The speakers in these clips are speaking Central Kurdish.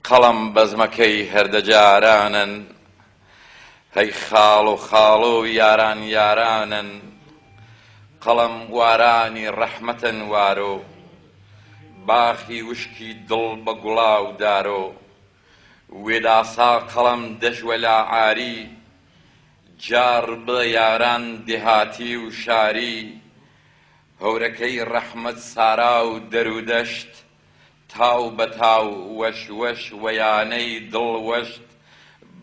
قەڵەم بەزمەکەی هەردەجارانن، هەی خاڵ و یاران یارانن، قەڵەم وارانی ڕەحمەتن وارۆ، باخی وشکی دڵ بە گوڵاو دارۆ، وێداسا قەڵەم دەژوە لا عاری، جار بڵە یاران دێهاتی و شاری، هەورەکەی ڕەحمەت سارا و دەرودەشت، تاو بە تاو وەش وەش وەیانەی دڵ وەشت،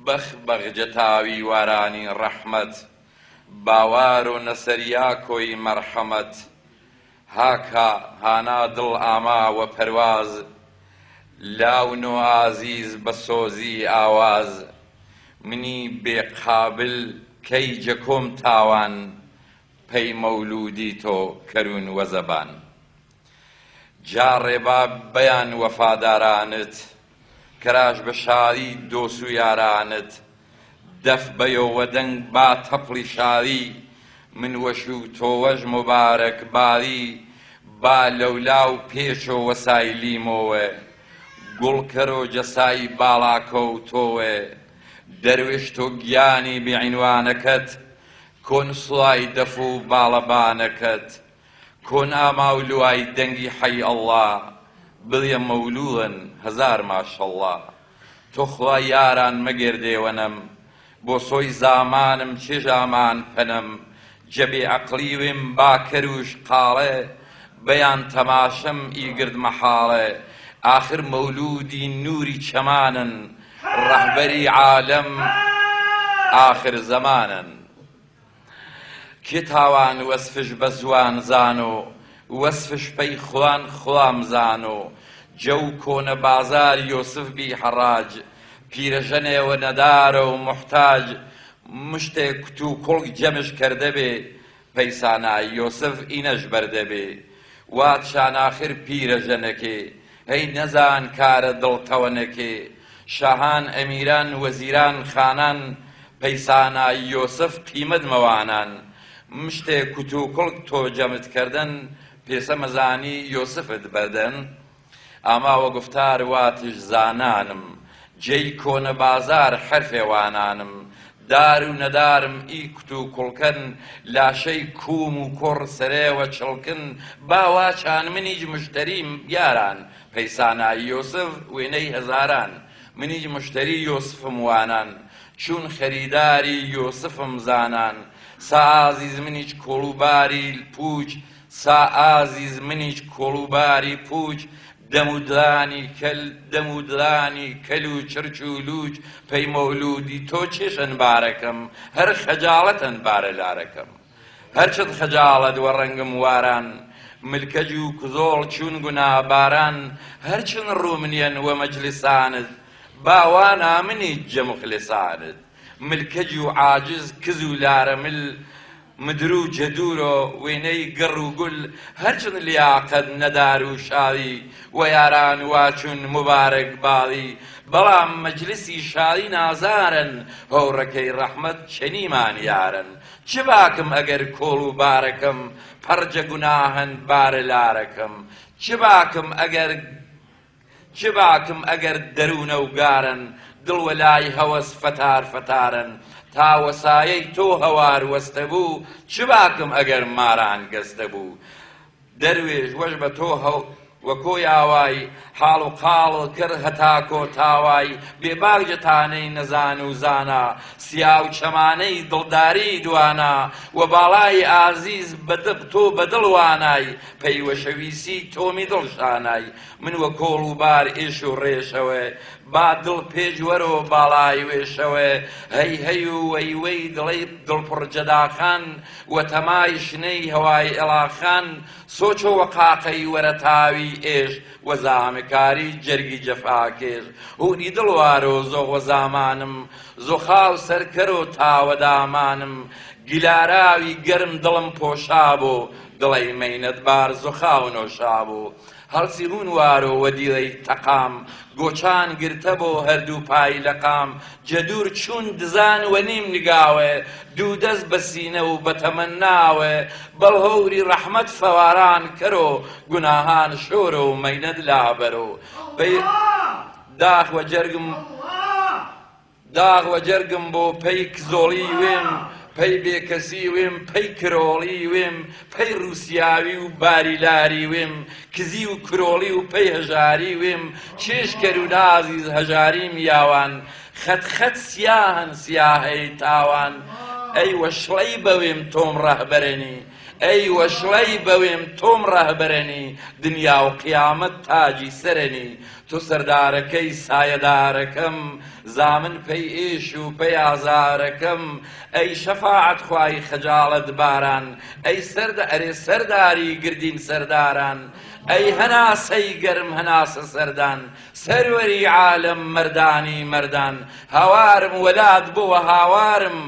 بەخ بەغجە تاوی وارانی ڕەحمەت، باوار و نەسەریا کۆی مەرحەمەت، هاکە هانا دڵ ئاماوە پەرواز، لاون و ئازیز بە سۆزی ئاواز، منی بێقابل کەی جەکۆم تاوان، پەی مەولودی تۆ کەرون وەزەبان. جاڕێبا بەیان وەفادارانت، کەراش بە شادی دۆس و یارانت، دەف بەیەوە دەنگ با تەپڵی شادی، من وەش و تۆوەش مبارەک بادی، با لەولاو پێشۆ وەسایلیمەوە، گوڵکەرۆ جەسای باڵاکەوتۆوە، دەروێش تۆ گیانی بێعینوانەکەت، کۆن سوڵای دەف و باڵەبانەکەت، کۆن ئاماولوای دەنگی حەی ئەڵڵا، بڵێ مەولوون هەزار ماشەڵڵا. تۆ خوای یاران مەگێردێوەنم، بۆ سۆی زامانم چێژامان پەنم، جەبێ عەقڵی وێم با کەروش قاڵێ، بەیان تەماشەم ئیگرد مەحاڵێ، ئاخر مەولودی نووری چەمانن، ڕەهبەری عالەم ئاخر زەمانن. کێ تاوان وەسفش بە زوان زانۆ، وەسفش پەی خوڵان خوڵام زانۆ، جە و کۆنە بازار یۆسف بی حەڕاج، پیرەژەنێوە نەدارە و موحتاج، مشتێک کت و کوڵک جەمش کەردەبێ، پەیسانای یۆسف ئینەش بەردەبێ، واتشان ئاخر پیرەژەنەکێ، هەی نەزان کارە دڵتەوەنەکێ، شاهان ئەمیران وەزیران خانان، پەیسانای یۆسف قیمەت مەوانان، مشتێک کت و کوڵک تۆ جەمت کردن، پێسە مەزانی یۆسفت بەردەن. ئاماوە گفتار واتش زانانم، جێی کۆنە بازار حەرفێوانانم، دار و نەدارم ئی کت و کوڵکەن، لاشەی کوم و کوڕ سەرێوە چڵکن، باواچان منیش مشتەریم یاران، پەیسانای یۆسف وێنەی هەزاران، منیش مشتەری یۆسفم وانان، چون خەریداری یۆسفم زانان، سا ئازیز منیش کۆڵوباری پوچ، سا ئازیز منیش کۆڵوباری پوچ، دەمودلانی کەل و چرچ و لوچ، پەی مەولودی تۆ چێشن بارەکەم، هەر خەجاڵەتەن بارە لارەکەم، هەرچەند خەجاڵەت وە ڕەنگم واران، ملکەج و کزۆڵ چون گوناباران، هەرچەند ڕوومنیەن وە مەجلیسانت، باوانا منیش جە مخلیسانت، ملکەج و عاجز کز و لارەمل، مدر و جەدورۆ وێنەی گەڕ و گول، هەرچەند لیاقەت نەدار و شادی، و یاران واچون مبارەک باڵی، بەڵام مەجلیسی شادی نازارن، هەوڕەکەی ڕەحمەت چەنیمان یارن. چ باکم ئەگەر کۆڵ و بارەکەم، پەرجە گوناهن بارە لارەکەم، چ باکم ئەگەر دەروونە و گارن، دڵ وەلای هەوەس فەتار فەتارن، تا وەسایەی تۆ هەوار وەستە بوو، چ باکم ئەگەر ماران گەستە بوو. دەروێش وەش بە تۆ وە کۆی ئاوای، حاڵ و قاڵ کرد هەتا کۆتاوای، بێباگجەتانەی نەزان و زانا، سیا و چەمانەی دڵداری دوانا، و باڵای ئازیز تۆ بەدڵ وانای، پەیوەشەویسی تۆمی دڵشانای، من وە کۆڵ و بار ئێش و ڕێشەوە، با دڵ پێش وەرەوە باڵای وێشەوە، هەی هەی و وەی وەی دڵی دڵپڕ جەداخان، وە تەمای شنەی هەوای ئێڵاخان، سۆچۆ وە قاقەی وەرە تاوی ئێش، وە زامکاری جەرگی جەفاکێش، هونی دڵوارۆ زۆغ زامانم، زۆخاو سەرکەرۆ تاوە دامانم، گیلاراوی گەرم دڵم پۆشابۆ، دڵی مەینەت بارز و خاون و شابوو هەڵسی ڕوون وارۆ وەدیڵەی تەقام گۆچان گرتە بۆ هەردوو پای لەقام جەدور چوون دزان وە نیم نگاوێ دوو دەست بە سینە و بە تەمەناوێ بەڵهۆوری ڕەحمەت فەواران کەرۆ گوناهان شۆرە و مەینەت لابەرۆ داغ وە جەرگم بۆ پەی کزۆڵی وێم پەی بێکەسی وێم پەی کرۆڵی وێم پەی رووسیاوی و باریلاری وێم کزی و کرۆڵی و پەی هەژاری وێم چێشکەر و نازیز هەژاریم یاوان خەت سیاهن سیاهەی تاوان ئەی وەشڵەی بەوێم تۆم ڕەهبەرێنی ئەی وەشڵەی بەوێم تۆم ڕەهبەرێنی دنیا و قیامەت تاجی سەرێنی تۆ سەردارەکەی سایەدارەکەم زامن پەی ئێش و پەی ئازارەکەم ئەی شەفاعەت خوای خەجاڵەت باران ئەی ئەرێ سەرداری گردین سەرداران ئەی هەناسەی گەرم هەناسە سەردان سەروەری عالەم مەردانی مەردان هاوارم وەلات بۆوە هاوارم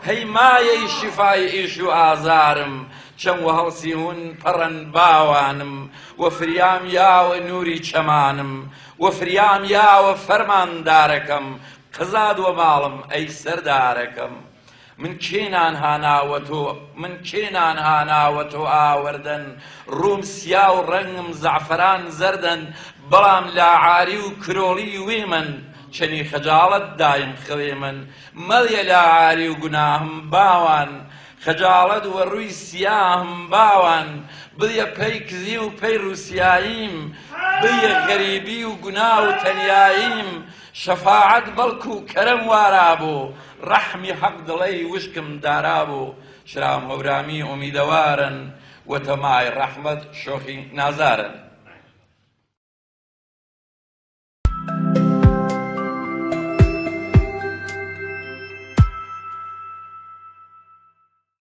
هەی مایەی شیفای ئیش و ئازارم چەند وە هەڵسی هون پەڕەن باوانم وە فریام یاوە نووری چەمانم وە فریام یاوە فەرماندارەکەم قەزاد وە ماڵم ئەی سەردارەکەم من کێنان هاناوە تۆ ئاوەردەن ڕووم سیا و ڕەنگم زەعفەران زەردەن بەڵام لاعاری و کرۆڵی وێ من چەنی خەجاڵەت دایم خوێ من مەڵیە لاعاری و گوناهم باوان خەجاڵەت وە ڕووی سیاهم باوان بڵیە پەی کزی و پەی رووسیاییم بڵیە غەریبی و گونا و تەنیاییم شەفاعەت بەڵکو و کەرەم وارابوو ڕەحمی حەق دڵەی وشکم دارابوو شرام هەورامی ئومیدەوارن وە تەمای ڕەحمەت شۆخی نازارن